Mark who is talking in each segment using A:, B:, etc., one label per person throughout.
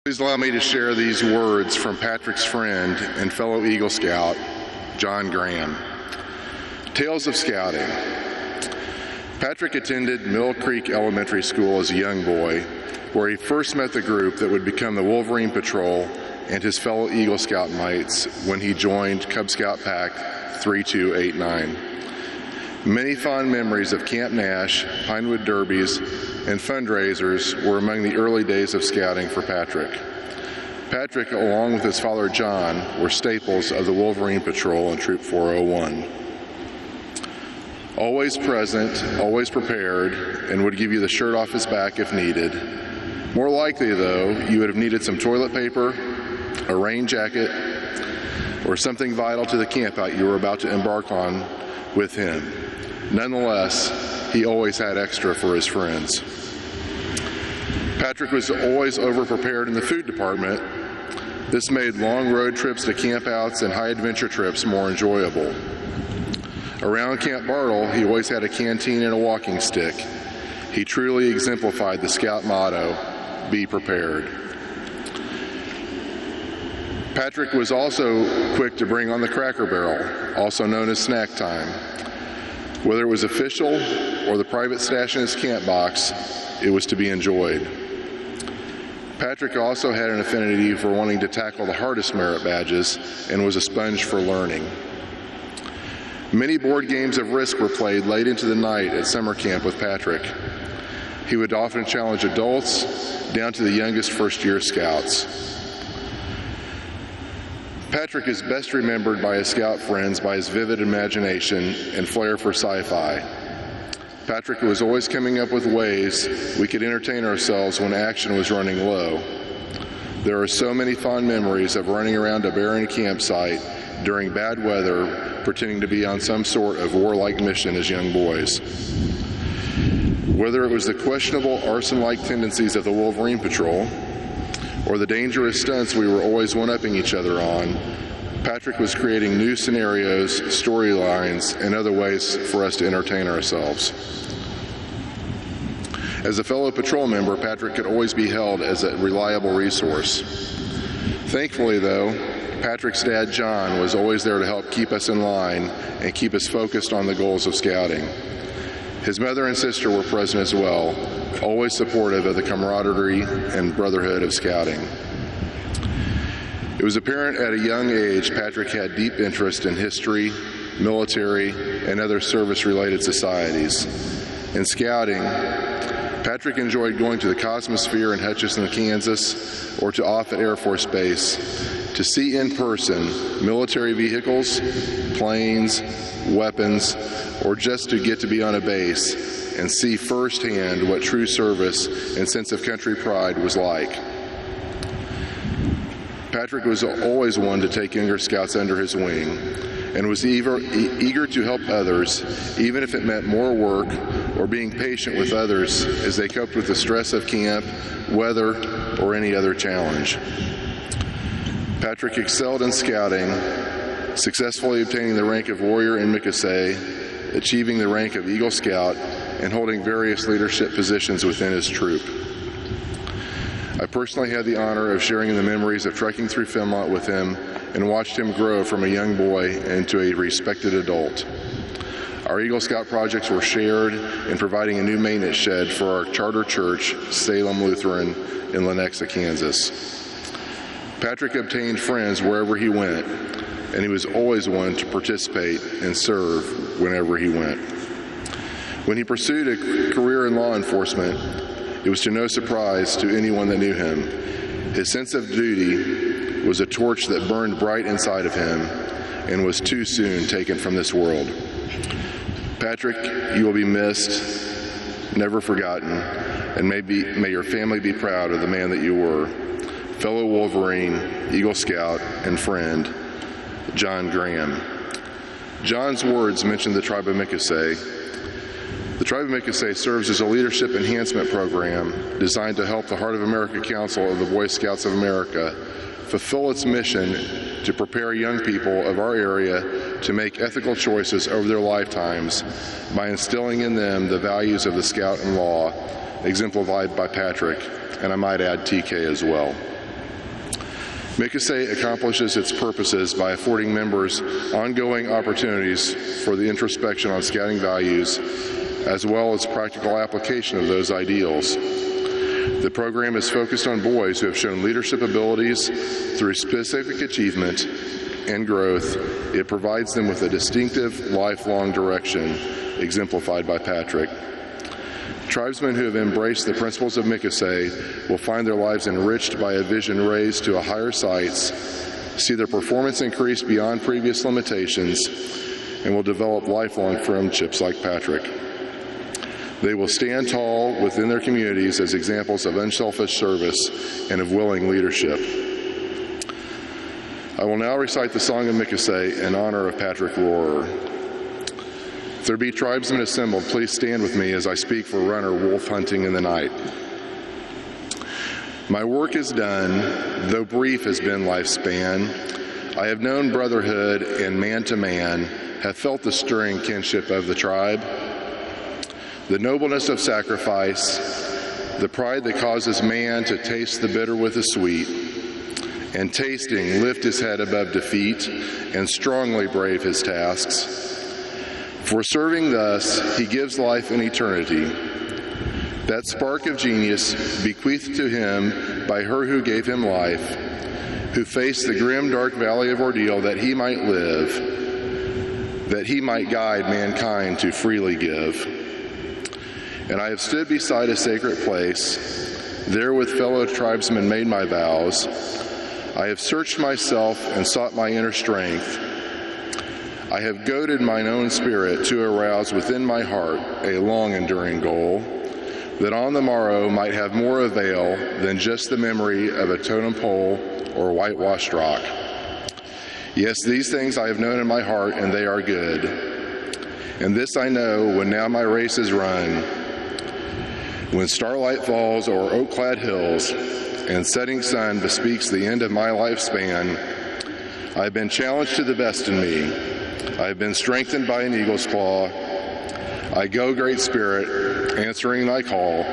A: Please allow me to share these words from Patrick's friend and fellow Eagle Scout, John Graham. Tales of Scouting. Patrick attended Mill Creek Elementary School as a young boy, where he first met the group that would become the Wolverine Patrol and his fellow Eagle Scout mates when he joined Cub Scout Pack 3289. Many fond memories of Camp Nash, Pinewood Derbies, and fundraisers were among the early days of scouting for Patrick. Patrick, along with his father John, were staples of the Wolverine Patrol and Troop 401. Always present, always prepared, and would give you the shirt off his back if needed. More likely, though, you would have needed some toilet paper, a rain jacket, or something vital to the campout you were about to embark on with him. Nonetheless, he always had extra for his friends. Patrick was always over-prepared in the food department. This made long road trips to campouts and high-adventure trips more enjoyable. Around Camp Bartle, he always had a canteen and a walking stick. He truly exemplified the Scout motto, "Be prepared." Patrick was also quick to bring on the Cracker Barrel, also known as snack time. Whether it was official or the private stash in his camp box, it was to be enjoyed. Patrick also had an affinity for wanting to tackle the hardest merit badges and was a sponge for learning. Many board games of Risk were played late into the night at summer camp with Patrick. He would often challenge adults down to the youngest first-year scouts. Patrick is best remembered by his scout friends by his vivid imagination and flair for sci-fi. Patrick was always coming up with ways we could entertain ourselves when action was running low. There are so many fond memories of running around a barren campsite during bad weather, pretending to be on some sort of warlike mission as young boys. Whether it was the questionable arson-like tendencies of the Wolverine Patrol, or the dangerous stunts we were always one-upping each other on, Patrick was creating new scenarios, storylines, and other ways for us to entertain ourselves. As a fellow patrol member, Patrick could always be held as a reliable resource. Thankfully, though, Patrick's dad, John, was always there to help keep us in line and keep us focused on the goals of scouting. His mother and sister were present as well, always supportive of the camaraderie and brotherhood of scouting. It was apparent at a young age Patrick had deep interest in history, military, and other service-related societies. In scouting, Patrick enjoyed going to the Cosmosphere in Hutchinson, Kansas, or to Offutt Air Force Base to see in person military vehicles, planes, weapons, or just to get to be on a base and see firsthand what true service and sense of country pride was like. Patrick was always one to take younger scouts under his wing and was eager to help others, even if it meant more work or being patient with others as they coped with the stress of camp, weather, or any other challenge. Patrick excelled in scouting, successfully obtaining the rank of Warrior in Mickasay, achieving the rank of Eagle Scout, and holding various leadership positions within his troop. I personally had the honor of sharing in the memories of trekking through Finmont with him and watched him grow from a young boy into a respected adult. Our Eagle Scout projects were shared in providing a new maintenance shed for our charter church, Salem Lutheran, in Lenexa, Kansas. Patrick obtained friends wherever he went, and he was always one to participate and serve whenever he went. When he pursued a career in law enforcement, it was to no surprise to anyone that knew him. His sense of duty was a torch that burned bright inside of him and was too soon taken from this world. Patrick, you will be missed, never forgotten, and may your family be proud of the man that you were. Fellow Wolverine, Eagle Scout, and friend, John Graham. John's words mentioned the Tribe of Mickasay. The Tribe of Mickasay serves as a leadership enhancement program designed to help the Heart of America Council of the Boy Scouts of America fulfill its mission to prepare young people of our area to make ethical choices over their lifetimes by instilling in them the values of the Scout and Law, exemplified by Patrick, and I might add TK as well. Mikase accomplishes its purposes by affording members ongoing opportunities for the introspection on scouting values, as well as practical application of those ideals. The program is focused on boys who have shown leadership abilities through specific achievement and growth. It provides them with a distinctive, lifelong direction, exemplified by Patrick. Tribesmen who have embraced the principles of Mikase will find their lives enriched by a vision raised to a higher heights, see their performance increase beyond previous limitations, and will develop lifelong friendships like Patrick. They will stand tall within their communities as examples of unselfish service and of willing leadership. I will now recite the Song of Mikase in honor of Patrick Rohrer. If there be tribesmen assembled, please stand with me as I speak for runner wolf hunting in the night. My work is done, though brief has been lifespan. I have known brotherhood and man to man, have felt the stirring kinship of the tribe, the nobleness of sacrifice, the pride that causes man to taste the bitter with the sweet, and tasting lift his head above defeat and strongly brave his tasks. For serving thus, he gives life in eternity. That spark of genius bequeathed to him by her who gave him life, who faced the grim, dark valley of ordeal that he might live, that he might guide mankind to freely give. And I have stood beside a sacred place, there with fellow tribesmen made my vows. I have searched myself and sought my inner strength. I have goaded mine own spirit to arouse within my heart a long enduring goal, that on the morrow might have more avail than just the memory of a totem pole or whitewashed rock. Yes, these things I have known in my heart, and they are good. And this I know when now my race is run, when starlight falls o'er oak-clad hills and setting sun bespeaks the end of my lifespan, I have been challenged to the best in me. I have been strengthened by an eagle's claw. I go, Great Spirit, answering thy call.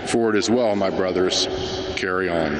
A: For it is well, my brothers, carry on.